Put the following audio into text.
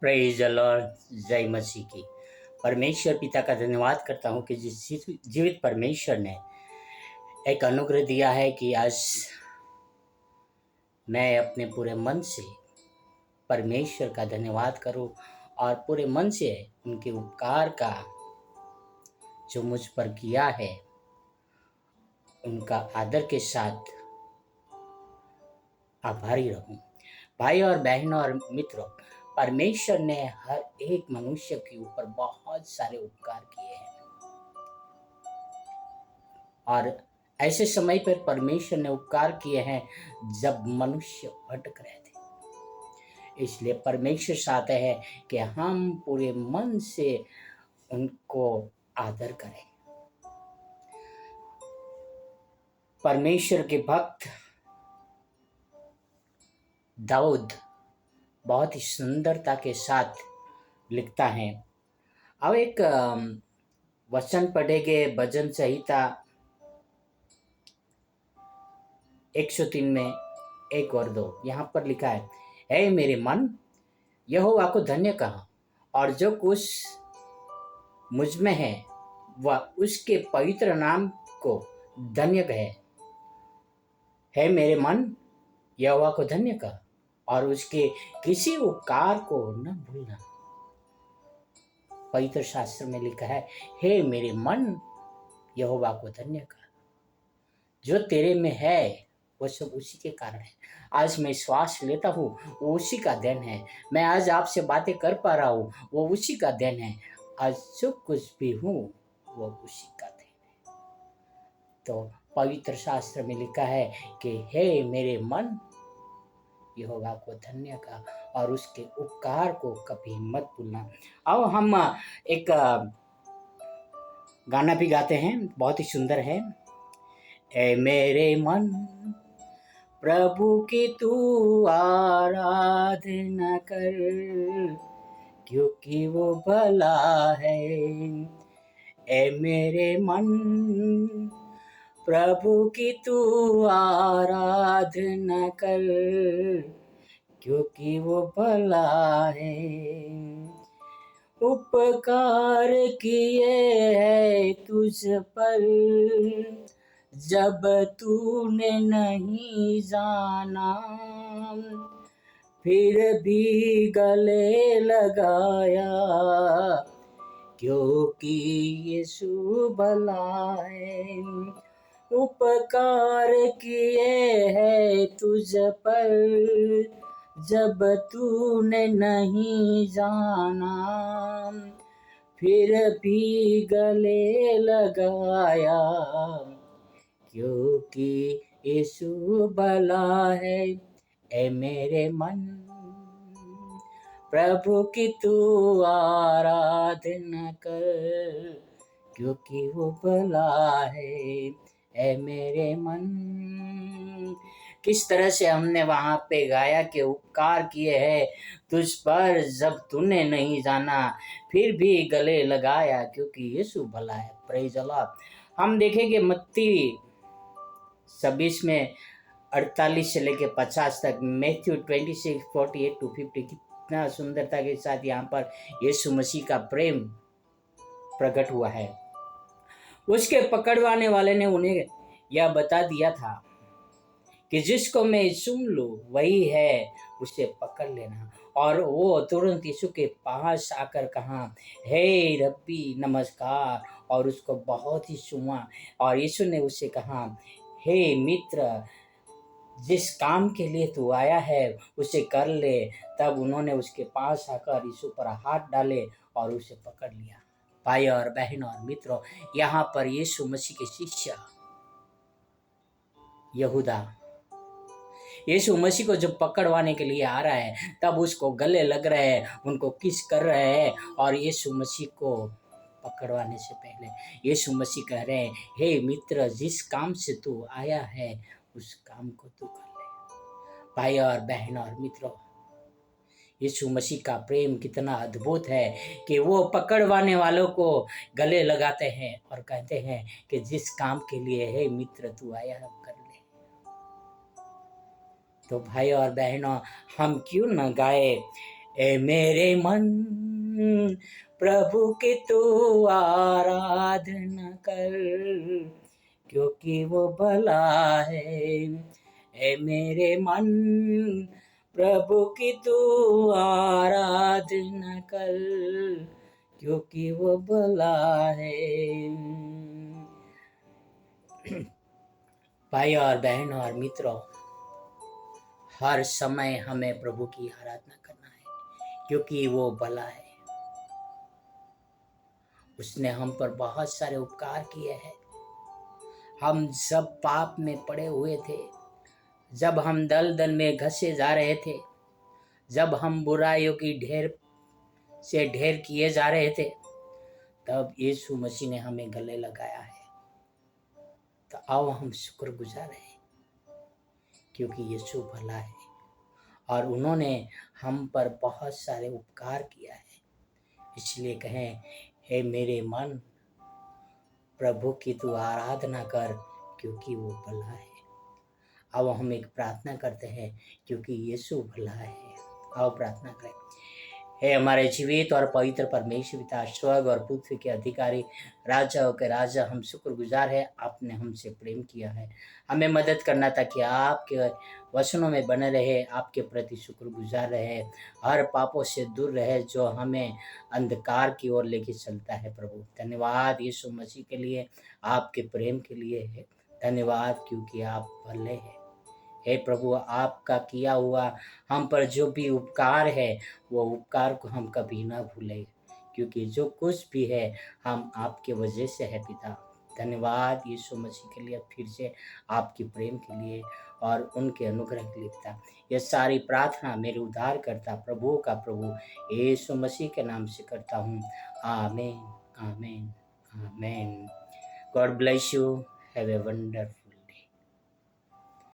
Praise the Lord. जय मसीह की। परमेश्वर पिता का धन्यवाद करता हूँ कि जिस जीवित परमेश्वर ने एक अनुग्रह दिया है कि आज मैं अपने पूरे मन से परमेश्वर का धन्यवाद करूं और पूरे मन से उनके उपकार का जो मुझ पर किया है उनका आदर के साथ आभारी रहूं। भाई और बहनों और मित्रों, परमेश्वर ने हर एक मनुष्य के ऊपर बहुत सारे उपकार किए हैं और ऐसे समय पर परमेश्वर ने उपकार किए हैं जब मनुष्य भटक रहे थे। इसलिए परमेश्वर चाहते हैं कि हम पूरे मन से उनको आदर करें। परमेश्वर के भक्त दाऊद बहुत ही सुंदरता के साथ लिखता है। अब एक वचन पढ़ेंगे भजन संहिता 103 में 1 और 2। यहाँ पर लिखा है, हे मेरे मन, यहोवा को धन्य कहा और जो कुछ मुझ में है वह उसके पवित्र नाम को धन्य कहे। हे मेरे मन, यहोवा को धन्य कहा और उसके किसी उपकार को न भूलना। पवित्र शास्त्र में लिखा है, हे मेरे मन, यहोवा को धन्य कहा। जो तेरे में है वो सब उसी के कारण है। आज मैं श्वास लेता हूँ वो उसी का देन है। मैं आज आपसे बातें कर पा रहा हूँ वो उसी का देन है। आज जो कुछ भी हूँ वो उसी का देन है। तो पवित्र शास्त्र में लिखा है कि हे मेरे मन, यहोवा को धन्य का और उसके उपकार को कभी मत भूलना। अब हम एक गाना भी गाते हैं, बहुत ही सुंदर है। ए मेरे मन, प्रभु की तू आराधना कर, क्योंकि वो भला है। ए मेरे मन, प्रभु की तू आराधना कर, क्योंकि वो भला है। उपकार किए है तुझ पर जब तूने नहीं जाना, फिर भी गले लगाया, क्योंकि यीशु भला है। उपकार किए है तुझ पर जब तूने नहीं जाना, फिर भी गले लगाया, क्योंकि यीशु भला है। ए मेरे मन, प्रभु की तू आराधना कर, क्योंकि वो भला है। ए मेरे मन। किस तरह से हमने वहाँ पे गाया कि उपकार किए है तुझ पर जब तूने नहीं जाना, फिर भी गले लगाया, क्योंकि यीशु भला है। Praise the Lord. हम देखेंगे मत्ती 26 में 48 से लेके 50 तक, मैथ्यू 26 48 to 50, कितना सुंदरता के साथ यहाँ पर यीशु मसीह का प्रेम प्रकट हुआ है। उसके पकड़वाने वाले ने उन्हें यह बता दिया था कि जिसको मैं सुन लूँ वही है, उसे पकड़ लेना। और वो तुरंत यीशु के पास आकर कहा, हे रब्बी नमस्कार, और उसको बहुत ही चूमा। और यीशु ने उससे कहा, हे मित्र, जिस काम के लिए तू आया है उसे कर ले। तब उन्होंने उसके पास आकर यीशु पर हाथ डाले और उसे पकड़ लिया। भाई और बहनों और मित्रों, यहाँ पर यीशु मसीह के शिष्य यहूदा यीशु मसीह को जब पकड़वाने के लिए आ रहा है तब उसको गले लग रहे हैं, उनको किस कर रहे हैं। और यीशु मसीह को पकड़वाने से पहले यीशु मसीह कह रहे हैं, हे मित्र, जिस काम से तू आया है उस काम को तू कर ले। भाई और बहनों और मित्रों, यीशु मसीह का प्रेम कितना अद्भुत है कि वो पकड़वाने वालों को गले लगाते हैं और कहते हैं कि जिस काम के लिए हे मित्र तू आया है कर ले। तो भाई और बहनों, हम क्यों न गाए, ए मेरे मन प्रभु की तू आराधना कर, क्योंकि वो भला है। ए मेरे मन प्रभु की तू आराधना कर, क्योंकि वो भला है। भाई और बहन और मित्रों, हर समय हमें प्रभु की आराधना करना है, क्योंकि वो भला है। उसने हम पर बहुत सारे उपकार किए हैं। हम सब पाप में पड़े हुए थे, जब हम दलदल में घसे जा रहे थे, जब हम बुराइयों की ढेर से ढेर किए जा रहे थे, तब यीशु मसीह ने हमें गले लगाया है। तो आओ हम शुक्रगुजार हैं, क्योंकि यीशु भला है और उन्होंने हम पर बहुत सारे उपकार किया है। इसलिए कहें, हे मेरे मन प्रभु की तू आराधना कर, क्योंकि वो भला है। अब हम एक प्रार्थना करते हैं, क्योंकि यीशु भला है। आओ प्रार्थना करें। हे हमारे जीवित और पवित्र परमेश्वर पिता, स्वर्ग और पृथ्वी के अधिकारी, राजाओं के राजा, हम शुक्रगुजार है, आपने हमसे प्रेम किया है, हमें मदद करना ताकि आपके वचनों में बने रहे, आपके प्रति शुक्रगुजार रहे, हर पापों से दूर रहे जो हमें अंधकार की ओर लेके चलता है। प्रभु धन्यवाद यीशु मसीह के लिए, आपके प्रेम के लिए है। धन्यवाद क्योंकि आप भले हैं। हे प्रभु, आपका किया हुआ हम पर जो भी उपकार है, वो उपकार को हम कभी ना भूलें, क्योंकि जो कुछ भी है हम आपके वजह से है पिता। धन्यवाद यीशु मसीह के लिए, फिर से आपकी प्रेम के लिए और उनके अनुग्रह के लिए पिता। ये सारी प्रार्थना मेरे उद्धार करता प्रभु का प्रभु यीशु मसीह के नाम से करता हूँ। आमीन, आमीन, आमीन। God bless you. Have a wonderful